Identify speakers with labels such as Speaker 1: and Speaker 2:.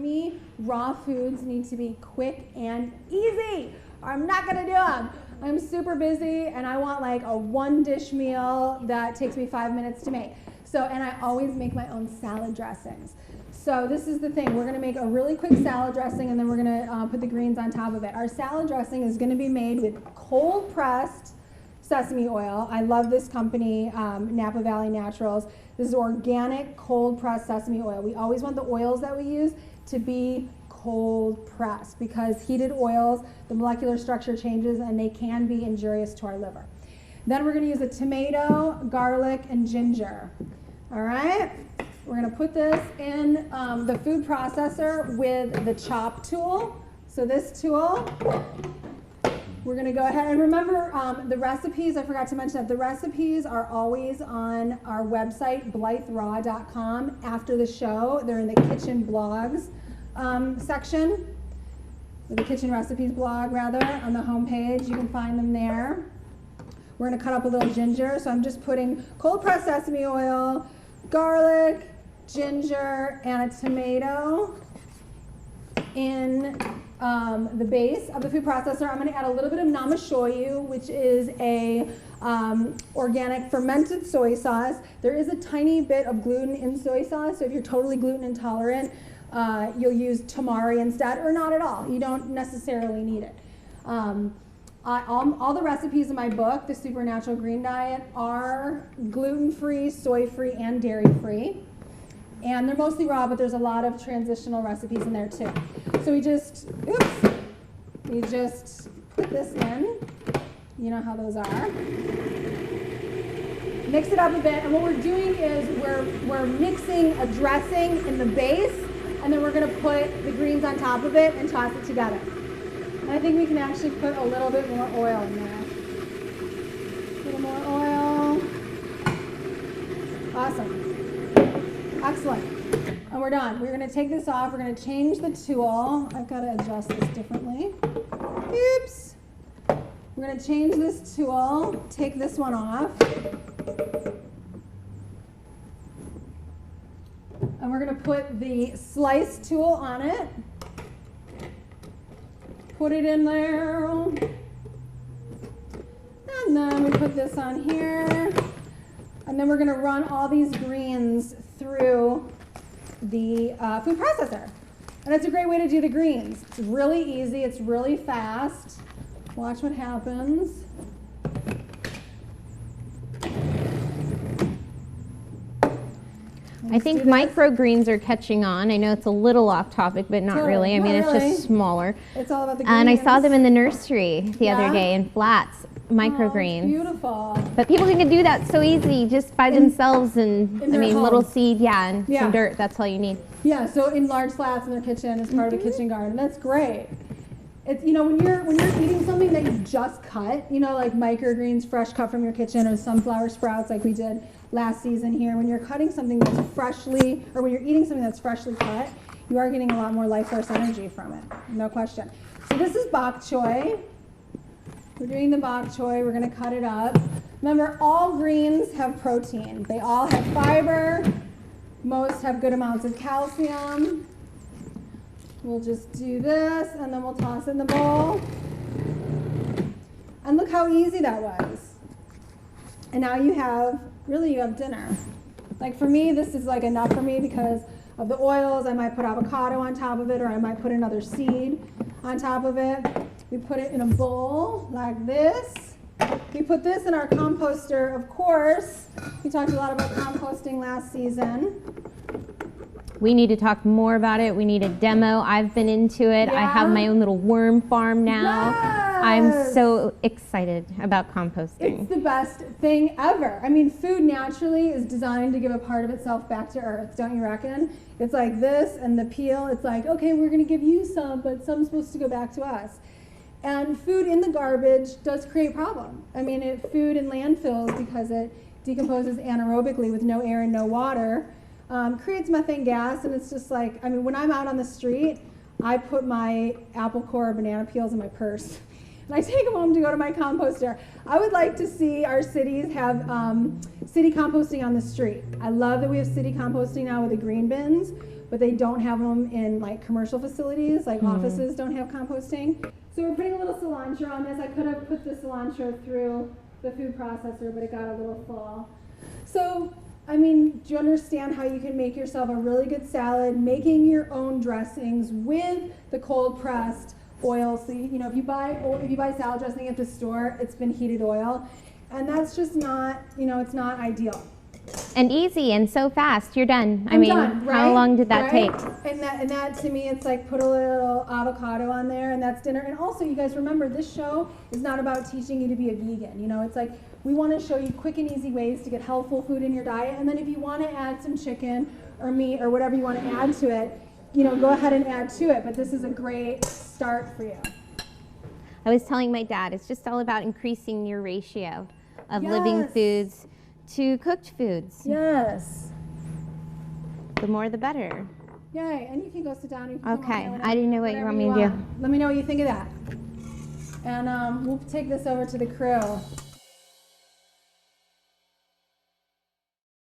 Speaker 1: me, raw foods need to be quick and easy. I'm not gonna do them. I'm super busy and I want like a one dish meal that takes me 5 minutes to make. So, and I always make my own salad dressings. So this is the thing, we're gonna make a really quick salad dressing and then we're gonna put the greens on top of it. Our salad dressing is gonna be made with cold pressed sesame oil. I love this company, Napa Valley Naturals. This is organic cold pressed sesame oil. We always want the oils that we use to be cold pressed because heated oils, the molecular structure changes and they can be injurious to our liver. Then we're gonna use a tomato, garlic, and ginger. All right? We're gonna put this in the food processor with the chop tool. So this tool, we're gonna go ahead and remember the recipes, I forgot to mention that the recipes are always on our website, blytheraw.com. After the show, they're in the kitchen blogs section, or the kitchen recipes blog rather, on the homepage. You can find them there. We're gonna cut up a little ginger, so I'm just putting cold pressed sesame oil, garlic, ginger, and a tomato in the base of the food processor. I'm going to add a little bit of namashoyu, which is a organic fermented soy sauce. There is a tiny bit of gluten in soy sauce, so if you're totally gluten intolerant, you'll use tamari instead, or not at all. You don't necessarily need it. All the recipes in my book, The Supernatural Green Diet, are gluten-free, soy-free, and dairy-free. And they're mostly raw, but there's a lot of transitional recipes in there too. So we just put this in. You know how those are. Mix it up a bit, and what we're doing is we're mixing a dressing in the base, and then we're gonna put the greens on top of it and toss it together. And I think we can actually put a little bit more oil in there. A little more oil. Awesome. Excellent. And we're done. We're going to take this off. We're going to change the tool. I've got to adjust this differently. Oops. We're going to change this tool, take this one off. And we're going to put the slice tool on it. Put it in there. And then we put this on here. And then we're going to run all these greens through the food processor. And it's a great way to do the greens. It's really easy. It's really fast. Watch what happens.
Speaker 2: I think microgreens are catching on. I know it's a little off topic, but not really. I mean, it's just smaller.
Speaker 1: It's all about the greens.
Speaker 2: And I saw them in the nursery the other day in flats, microgreens.
Speaker 1: Oh, beautiful.
Speaker 2: But people can do that so easy just by themselves and, I mean, little seed, and some dirt. That's all you need.
Speaker 1: Yeah, so in large flats in their kitchen as part of a kitchen garden. That's great. It's, you know, when you're eating something that you just cut, you know, like microgreens fresh cut from your kitchen, or sunflower sprouts like we did last season here, when you're cutting something that's freshly, or when you're eating something that's freshly cut, you are getting a lot more life force energy from it, no question. So this is bok choy. We're doing the bok choy. We're going to cut it up. Remember, all greens have protein. They all have fiber. Most have good amounts of calcium. We'll just do this, and then we'll toss in the bowl. And look how easy that was. And now you have dinner. Like for me, this is like enough for me because of the oils. I might put avocado on top of it, or I might put another seed on top of it. We put it in a bowl like this. We put this in our composter, of course. We talked a lot about composting last season.
Speaker 2: We need to talk more about it. We need a demo. I've been into it. I have my own little worm farm now.
Speaker 1: Yes.
Speaker 2: I'm so excited about composting.
Speaker 1: It's the best thing ever. I mean, food naturally is designed to give a part of itself back to earth, don't you reckon? It's like this and the peel. It's like, okay, we're going to give you some, but some's supposed to go back to us. And food in the garbage does create problems. I mean, food in landfills, because it decomposes anaerobically with no air and no water, creates methane gas. And it's just like, I mean, when I'm out on the street, I put my apple core or banana peels in my purse and I take them home to go to my composter. I would like to see our cities have city composting on the street. I love that we have city composting now with the green bins, but they don't have them in like commercial facilities, like offices don't have composting. So we're putting a little cilantro on this. I could have put the cilantro through the food processor, but it got a little full. So, I mean, do you understand how you can make yourself a really good salad, making your own dressings with the cold pressed oil? So, you know, if you buy salad dressing at the store, it's been heated oil, and that's just not, you know, it's not ideal.
Speaker 2: And easy and so fast. You're done.
Speaker 1: I'm done, right?
Speaker 2: How long did that take?
Speaker 1: And that to me, it's like put a little avocado on there, and that's dinner. And also, you guys remember, this show is not about teaching you to be a vegan. You know, it's like we want to show you quick and easy ways to get healthful food in your diet. And then if you want to add some chicken or meat or whatever you want to add to it, you know, go ahead and add to it. But this is a great start for you.
Speaker 2: I was telling my dad, it's just all about increasing your ratio of living foods to cooked foods.
Speaker 1: Yes.
Speaker 2: The more the better.
Speaker 1: Yay, and you can go sit down. You can
Speaker 2: Okay, I didn't know what you want me to do.
Speaker 1: Let me know what you think of that. And we'll take this over to the crew.